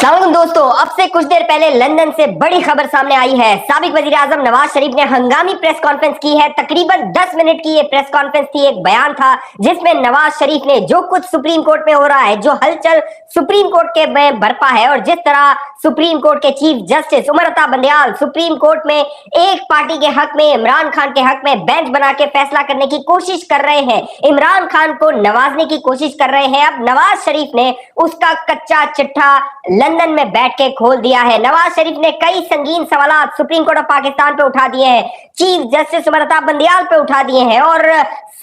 अस्सलाम वालेकुम दोस्तों, अब से कुछ देर पहले लंदन से बड़ी खबर सामने आई है। साबिक वजीर आजम नवाज शरीफ ने हंगामी प्रेस कॉन्फ्रेंस की है। तकरीबन 10 मिनट की ये प्रेस कॉन्फ्रेंस थी। एक बयान था जिसमें नवाज शरीफ ने जो कुछ सुप्रीम कोर्ट में हो रहा है, जो हलचल सुप्रीम कोर्ट के में बरपा है और जिस तरह सुप्रीम कोर्ट के chief justice Umar Ata Bandial supreme court में एक पार्टी के हक में, इमरान खान के हक में बेंच बना के फैसला करने की कोशिश कर रहे हैं, इमरान खान को नवाजने की कोशिश कर रहे हैं। अब नवाज शरीफ ने उसका कच्चा चिट्ठा लंदन में बैठ के खोल दिया है। नवाज शरीफ ने कई संगीन सवाल सुप्रीम कोर्ट ऑफ पाकिस्तान पे उठा दिए हैं, चीफ जस्टिस उमर अता बंदयाल पे उठा दिए हैं और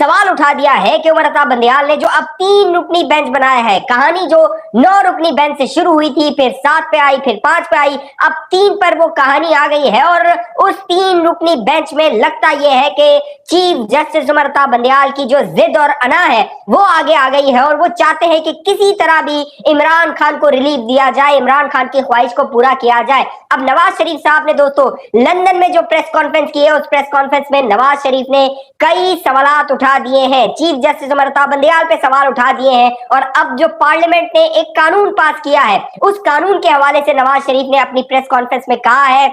सवाल उठा दिया है कि उमर अता बंदयाल ने जो अब 3 रुकनी बेंच बनाया है, कहानी जो 9 रुकनी बेंच से शुरू हुई थी, फिर 7 पे आई, फिर 5 पे आई, अब 3 पर वो कहानी आ गई है और उस 3 रुकनी बेंच में लगता यह है कि चीफ जस्टिस उमर अता बंदयाल की जो जिद और अना है वो आगे आ गई है और वो चाहते हैं कि किसी तरह भी इमरान खान को रिलीफ दिया जाए, इमरान खान की ख्वाहिश को पूरा किया जाए। अब नवाज शरीफ साहब ने दोस्तों लंदन में जो प्रेस कॉन्फ्रेंस की है, उस प्रेस कॉन्फ्रेंस में नवाज शरीफ ने कई सवाल उठा दिए हैं, चीफ जस्टिस उमर अता बंदयाल पे सवाल उठा दिए हैं और अब जो पार्लियामेंट ने एक कानून पास किया है, उस कानून के हवाले से नवाज शरीफ ने अपनी प्रेस कॉन्फ्रेंस में कहा है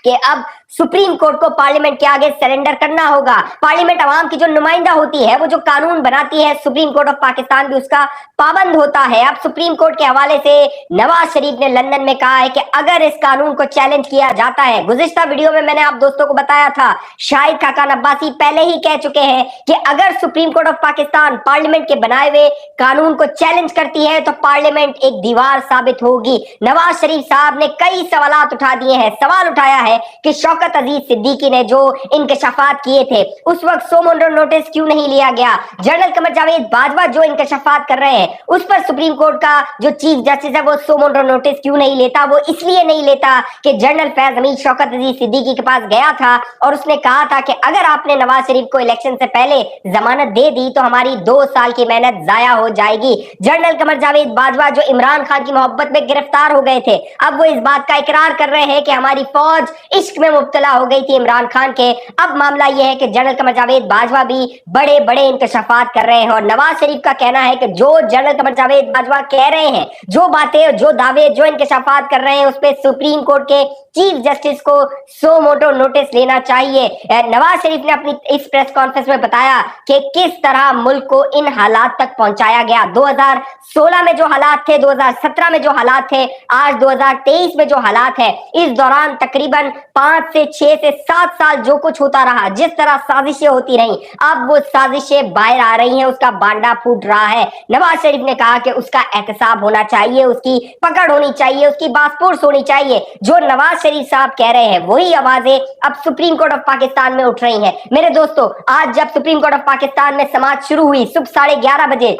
कि अब सुप्रीम कोर्ट को पार्लियामेंट के आगे सरेंडर करना होगा। पार्लियामेंट आवाम की जो नुमाइंदा होती है, वो जो कानून बनाती है, सुप्रीम कोर्ट ऑफ पाकिस्तान भी उसका पाबंद होता है। अब सुप्रीम कोर्ट के हवाले से नवाज शरीफ ने लंदन में कहा है कि अगर इस कानून को चैलेंज किया जाता है, गुज़िश्ता वीडियो में मैंने आप दोस्तों को बताया था, शाहिद खाकान अब्बासी पहले ही कह चुके हैं कि अगर supreme court of Pakistan parliament के बनाए हुए कानून को चैलेंज करती है तो पार्लियामेंट एक दीवार साबित होगी। नवाज शरीफ साहब ने कई सवाल उठा दिए हैं। सवाल उठाया है कि शौकत अजीज सिद्दीकी ने जो इंकशाफात किए थे, उस वक्त सो मोटो नोटिस क्यों नहीं लिया गया? जनरल कमर जावेद बाजवा जो इंकशाफात कर रहे हैं, उस पर सुप्रीम कोर्ट का जो चीफ जस्टिस है वो सो मोटो नोटिस क्यों नहीं लेता? वो इसलिए नहीं लेता कि जनरल फैज हमीद शौकत अजीज सिद्दीकी के पास गया था और उसने कहा था कि अगर आपने नवाज शरीफ को इलेक्शन से पहले जमानत दे दी तो हमारी 2 साल की मेहनत जाया हो जाएगी। जनरल कमर जावेद बाजवा जो इमरान खान की मोहब्बत में गिरफ्तार हो गए थे, अब वो इस बात का इकरार कर रहे हैं कि हमारी फौज इश्क में मुब्तला हो गई थी इमरान खान के। अब मामला यह है कि जनरल कमर जावेद बाजवा भी बड़े बड़े इंकशाफात कर रहे हैं और नवाज शरीफ का कहना है कि जो जनरल कमर जावेद बाजवा कह रहे हैं, जो बातें, जो दावे, जो इंकशाफात कर रहे हैं, उस पर सुप्रीम कोर्ट के चीफ जस्टिस को सो मोटो नोटिस लेना चाहिए। नवाज शरीफ ने अपनी इस प्रेस कॉन्फ्रेंस में बताया कि किस तरह मुल्क को इन हालात तक पहुंचाया गया। 2016 में जो हालात थे, 2017 में जो हालात थे, आज 2023 में जो हालात है, इस दौरान तकरीबन 5 से 6 से 7 साल जो कुछ होता रहा, जिस तरह साजिशें होती रही, अब वो साजिशें बाहर आ रही हैं, उसका बांडा फूट रहा है। नवाज शरीफ ने कहा कि उसका एहतसाब होना चाहिए, उसकी पकड़ होनी चाहिए, उसकी बासपुर्स होनी चाहिए। जो नवाज शरीफ साहब कह रहे हैं वही आवाजें अब सुप्रीम कोर्ट ऑफ पाकिस्तान में उठ रही हैं। मेरे दोस्तों, आज जब सुप्रीम कोर्ट ऑफ पाकिस्तान में समाअत शुरू हुई सुबह 11:30 बजे,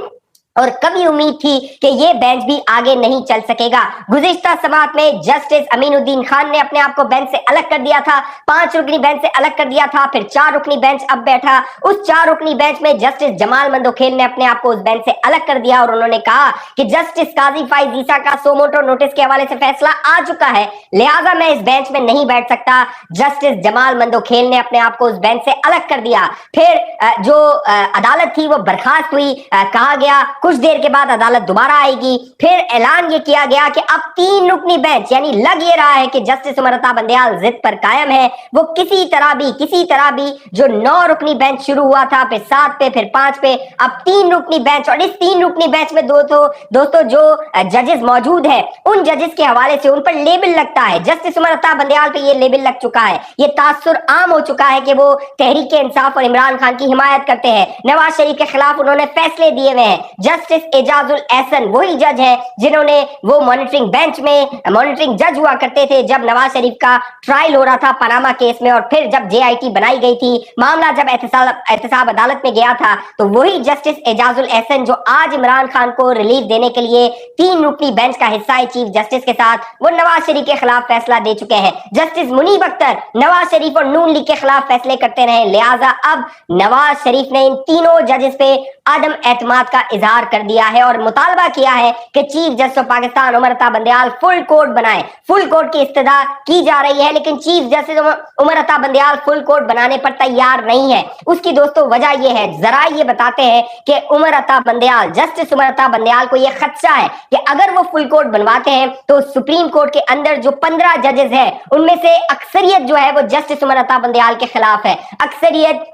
और कभी उम्मीद थी कि ये बेंच भी आगे नहीं चल सकेगा। गुज़िश्ता समाअत में जस्टिस अमीनुद्दीन खान ने अपने आप को बेंच से अलग कर दिया था, 5 रुकनी बेंच से अलग कर दिया था, फिर 4 रुकनी बेंच अब बैठा। उस 4 रुकनी बेंच में जस्टिस जमाल मंदोखेल ने अपने आप को उस बेंच से अलग कर दिया और उन्होंने कहा कि जस्टिस काजी फाइज ईसा का सो मोटो नोटिस के हवाले से फैसला आ चुका है, लिहाजा मैं इस बेंच में नहीं बैठ सकता। जस्टिस जमाल मंदोखेल ने अपने आप को उस बेंच से अलग कर दिया। फिर जो अदालत थी वो बर्खास्त हुई, कहा गया कुछ देर के बाद अदालत दोबारा आएगी। फिर ऐलान ये किया गया कि अब 3 रुकनी बेंच, यानी लग ये रहा है कि जस्टिस उमर अता बंदयाल जिद पर कायम है, वो किसी तरह भी जो 9 रुकनी बेंच शुरू हुआ था, फिर 7 पे, फिर 5 पे, अब 3 रुकनी बेंच। और इस 3 रुकनी बेंच में दोस्तों जो जजेस मौजूद है, उन जजेस के हवाले से उन पर लेबल लगता है। जस्टिस उमर अता बंदयाल पे ये लेबल लग चुका है, ये तासुर आम हो चुका है कि वो तहरीक इंसाफ और इमरान खान की हिमायत करते हैं। नवाज शरीफ के खिलाफ उन्होंने फैसले दिए हुए हैं। जस्टिस एजाजुल एहसन वही जज है जिन्होंने वो मॉनिटरिंग बेंच में मॉनिटरिंग जज हुआ करते थे जब नवाज शरीफ का ट्रायल हो रहा था पनामा केस में, और फिर जब JIT बनाई गई थी, मामला जब एहतसाब अदालत में गया था, तो वही जस्टिस एजाजुल एहसन जो आज इमरान खान को रिलीफ देने के लिए 3 रुकनी बेंच का हिस्सा है चीफ जस्टिस के साथ, वो नवाज शरीफ के खिलाफ फैसला दे चुके हैं। जस्टिस मुनीब अख्तर नवाज शरीफ और नून लीग के खिलाफ फैसले करते रहे, लिहाजा अब नवाज शरीफ ने इन तीनों जजेस पे आदम एतमाद का इजहार इनकार कर दिया है और मुतालबा किया है कि chief justice of Pakistan Umar Ata Bandial full court बनाए। फुल कोर्ट की इस्तदा की जा रही है, लेकिन chief justice Umar Ata Bandial full court बनाने पर तैयार नहीं है। उसकी दोस्तों वजह यह है, जरा ये बताते हैं कि उमर अता बंदयाल, जस्टिस उमर अता बंदयाल को यह खदशा है कि अगर वो फुल कोर्ट बनवाते हैं तो सुप्रीम कोर्ट के अंदर जो 15 जजेस हैं उनमें से अक्सरियत जो है वो जस्टिस उमर अता बंदयाल के खिलाफ है। अक्सरियत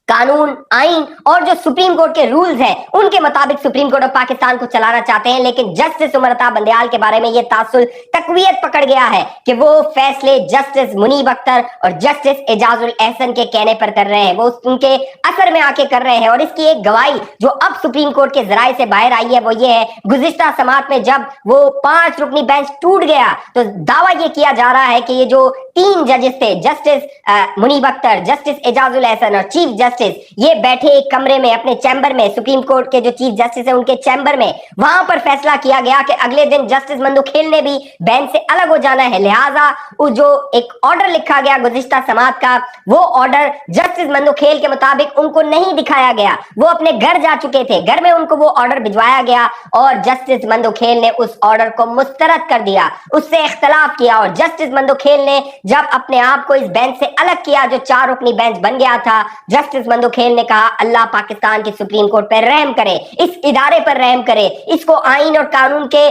कानून, आइन और जो सुप्रीम कोर्ट के रूल्स हैं उनके मुताबिक सुप्रीम कोर्ट ऑफ पाकिस्तान को चलाना चाहते हैं, लेकिन जस्टिस उमर अता बंदयाल के बारे में यह तासुल तकवीयत पकड़ गया है कि वो फैसले जस्टिस मुनीब अख्तर और जस्टिस एजाजुल एहसन के कहने पर कर रहे हैं, वो उनके असर में आके कर रहे हैं। और इसकी एक गवाही जो अब सुप्रीम कोर्ट के जराये से बाहर आई है वो ये है, गुज़िश्ता समात में जब वो 5 रुकनी बेंच टूट गया तो दावा ये किया जा रहा है कि ये जो 3 जजेस थे, जस्टिस मुनीब अख्तर, जस्टिस एजाजुल एहसन और चीफ जस्टिस, ये बैठे एक कमरे में अपने चैम्बर में, सुप्रीम कोर्ट के जो चीफ जस्टिस है उनके चैम्बर में, वहां पर फैसला किया गया कि अगले दिन जस्टिस मंदुखेल ने भी बेंच से अलग हो जाना है। लिहाजा वो जो एक ऑर्डर लिखा गया गुज़िश्ता समात का, वो ऑर्डर जस्टिस मंदुखेल के मुताबिक उनको नहीं दिखाया गया। वो अपने घर जा चुके थे, घर में उनको वो ऑर्डर भिजवाया गया और जस्टिस मंदुखेल ने उस ऑर्डर को मुस्तरद कर दिया, उससे इख्तलाफ किया। और जस्टिस मंदुखेल ने जब अपने आप को इस बेंच से अलग किया जो 4 रुकनी बेंच बन गया था, जस्टिस मंदुखेल ने कहा अल्लाह पाकिस्तान की सुप्रीम कोर्ट पर रहम करे, इस इदारे पर रहम करे, इसको आइन और कानून के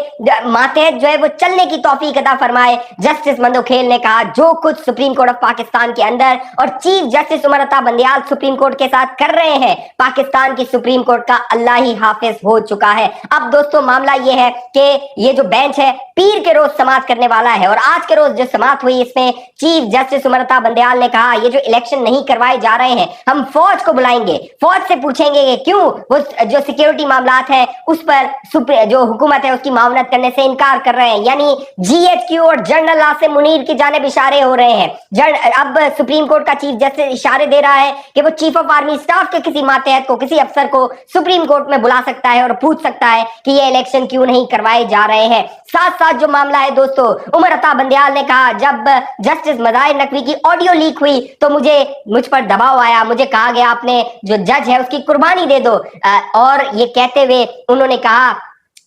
मातहत जो है वो चलने की तौफीक अता फरमाए। जस्टिस मंदुखेल ने कहा जो कुछ सुप्रीम कोर्ट ऑफ पाकिस्तान के अंदर और chief justice Umar Ata Bandial supreme court के साथ कर रहे हैं, पाकिस्तान की सुप्रीम कोर्ट का अल्लाह ही हाफिज हो चुका है। अब दोस्तों मामला ये है कि ये जो बेंच है पीर के रोज समात करने वाला है और आज के रोज जो समात हुई इसमें चीफ जस्टिस उमर अता बंदयाल ने कहा ये जो इलेक्शन नहीं करवाए जा रहे हैं हम फौज को बुलाएंगे, फौज से पूछेंगे कि क्यों वो जो सिक्योरिटी मामलात है उस पर जो हुकूमत है उसकी मामलत करने से इनकार कर रहे हैं। यानी जीएचक्यू और जनरल आसिम मुनीर की जानिब इशारे हो रहे हैं। अब सुप्रीम कोर्ट का चीफ जस्टिस इशारे दे रहा है कि वो चीफ ऑफ आर्मी स्टाफ के किसी मातहत को, किसी अफसर को सुप्रीम कोर्ट में बुला सकता है और पूछ सकता है कि ये इलेक्शन क्यों नहीं करवाए जा रहे हैं। साथ साथ जो मामला है दोस्तों, उमर अता बंदयाल ने कहा जब जस्टिस मज़ाहिर नकवी की ऑडियो लीक हुई तो मुझ पर दबाव आया, मुझे कहा गया आपने जो जज है उसकी कुर्बानी दे दो। और ये कहते हुए उन्होंने कहा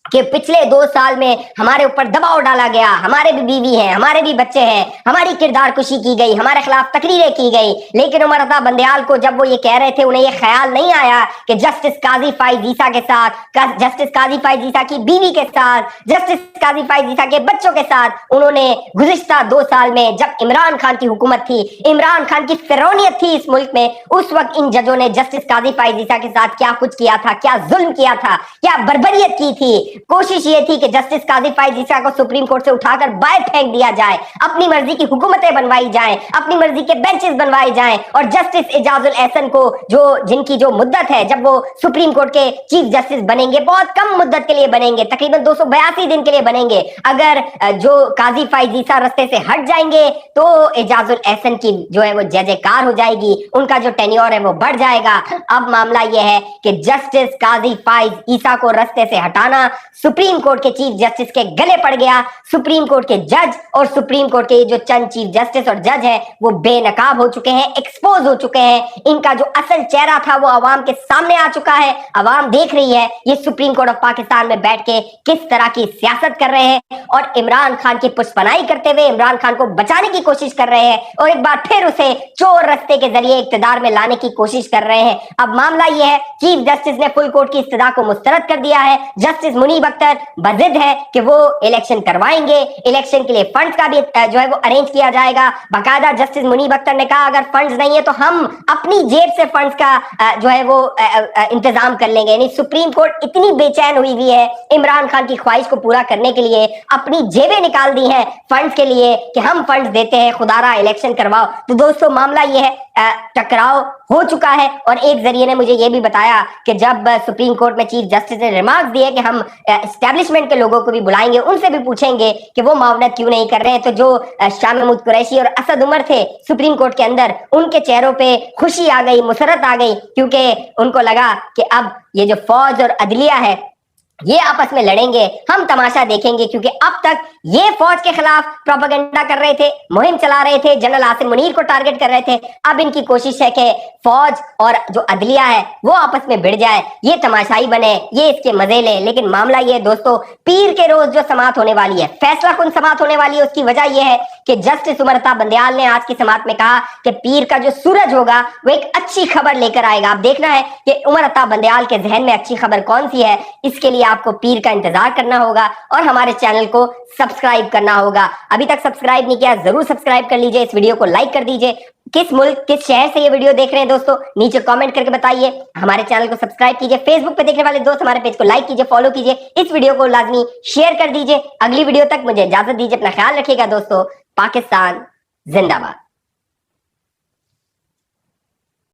कि पिछले 2 साल में हमारे ऊपर दबाव डाला गया, हमारे भी बीवी हैं, हमारे भी बच्चे हैं, हमारी किरदार कुशी की गई, हमारे खिलाफ तकरीरें की गई। लेकिन उमर अता बंदयाल को जब वो ये कह रहे थे उन्हें ये ख्याल नहीं आया कि जस्टिस काजी फाइज ईसा के साथ, जस्टिस काजी फाइज ईसा की बीवी के साथ, जस्टिस काजी फाइज ईसा के बच्चों के साथ उन्होंने गुज़िश्ता 2 साल में जब इमरान खान की हुकूमत थी, इमरान खान की फिरौनियत थी इस मुल्क में, उस वक्त इन जजों ने जस्टिस काजी फाइज ईसा के साथ क्या कुछ किया था, क्या जुल्म किया था, क्या बर्बरियत की थी। कोशिश ये थी कि जस्टिस काजी फाइज ईसा को सुप्रीम कोर्ट से उठाकर बाहर फेंक दिया जाए, अपनी मर्जी की हुकूमतें बनवाई जाएं, अपनी मर्जी के बेंचेस बनवाए जाएं और जस्टिस एजाजुल एहसन को जिनकी जो मुद्दत है जब वो सुप्रीम कोर्ट के चीफ जस्टिस बनेंगे, बहुत कम मुद्दत के लिए बनेंगे, तकरीबन 282 दिन के लिए बनेंगे। अगर जो काजी फाइज ईसा रास्ते से हट जाएंगे तो एजाजुल एहसन की जो है वो जय-जयकार हो जाएगी, उनका जो टेन्योर है वो बढ़ जाएगा। अब मामला यह है कि जस्टिस काजी फाइज ईसा को रास्ते से हटाना सुप्रीम कोर्ट के चीफ जस्टिस के गले पड़ गया। सुप्रीम कोर्ट के जज और सुप्रीम कोर्ट के जो चंद चीफ जस्टिस और जज हैं वो बेनकाब हो चुके हैं, एक्सपोज हो चुके हैं। इनका जो असल चेहरा था वो अवाम के सामने आ चुका है। अवाम देख रही है ये सुप्रीम कोर्ट ऑफ पाकिस्तान में बैठ के किस तरह की सियासत कर रहे हैं और इमरान खान की पुष्पनाई करते हुए इमरान खान को बचाने की कोशिश कर रहे हैं और एक बार फिर उसे चोर रास्ते के जरिए इक्तदार में लाने की कोशिश कर रहे हैं। अब मामला यह है चीफ जस्टिस ने फुल कोर्ट की इस्तदा को मुस्तरद कर दिया है। जस्टिस मुनीब अख्तर बजिद है कि वो इलेक्शन करवाएंगे, इलेक्शन के लिए फंड्स का भी जो है वो अरेंज किया जाएगा। बाकायदा जस्टिस मुनीब अख्तर ने कहा अगर फंड्स नहीं है तो हम अपनी जेब से फंड्स का जो है वो इंतजाम कर लेंगे। यानी सुप्रीम कोर्ट इतनी बेचैन हुई है इमरान खान की ख्वाहिश को पूरा करने के लिए, अपनी जेबें निकाल दी हैं फंड्स के लिए कि हम फंड्स देते हैं, खुदारा इलेक्शन करवाओ। तो दोस्तों मामला ये है टकराव हो चुका है और एक जरिए ने मुझे ये भी बताया कि जब सुप्रीम कोर्ट में चीफ जस्टिस ने रिमार्क्स दिए कि हम एस्टैब्लिशमेंट के लोगों को भी बुलाएंगे, उनसे भी पूछेंगे कि वो मावनत क्यों नहीं कर रहे हैं। तो जो शाह महमूद कुरैशी और असद उमर थे सुप्रीम कोर्ट के अंदर, उनके चेहरों पे खुशी आ गई, मुसरत आ गई, क्योंकि उनको लगा कि अब ये जो फौज और अदलिया है ये आपस में लड़ेंगे, हम तमाशा देखेंगे, क्योंकि अब तक ये फौज के खिलाफ प्रोपेगेंडा कर रहे थे, मुहिम चला रहे थे, जनरल आसिम मुनीर को टारगेट कर रहे थे। अब इनकी कोशिश है कि फौज और जो अदलिया है वो आपस में भिड़ जाए, ये तमाशाई बने, ये इसके मजे ले। लेकिन मामला ये है दोस्तों, पीर के रोज जो समात होने वाली है, फैसला कुन समात होने वाली है, उसकी वजह यह है कि जस्टिस उमर अता बंदयाल ने आज की समात में कहा कि पीर का जो सूरज होगा वो एक अच्छी खबर लेकर आएगा। अब देखना है कि उमर अता बंदयाल के जहन में अच्छी खबर कौन सी है। इसके लिए आपको पीर का इंतजार करना होगा और हमारे चैनल को सब्सक्राइब करना होगा। अभी तक सब्सक्राइब नहीं किया, जरूर सब्सक्राइब कर लीजिए, इस वीडियो को लाइक कर दीजिए। किस मुल्क, किस शहर से ये वीडियो देख रहे हैं दोस्तों, नीचे कमेंट करके बताइए। हमारे चैनल को सब्सक्राइब कीजिए, फेसबुक पे देखने वाले दोस्त हमारे पेज को लाइक कीजिए, फॉलो कीजिए, इस वीडियो को लाजमी शेयर कर दीजिए। अगली वीडियो तक मुझे इजाजत दीजिए, अपना ख्याल रखिएगा दोस्तों। पाकिस्तान जिंदाबाद।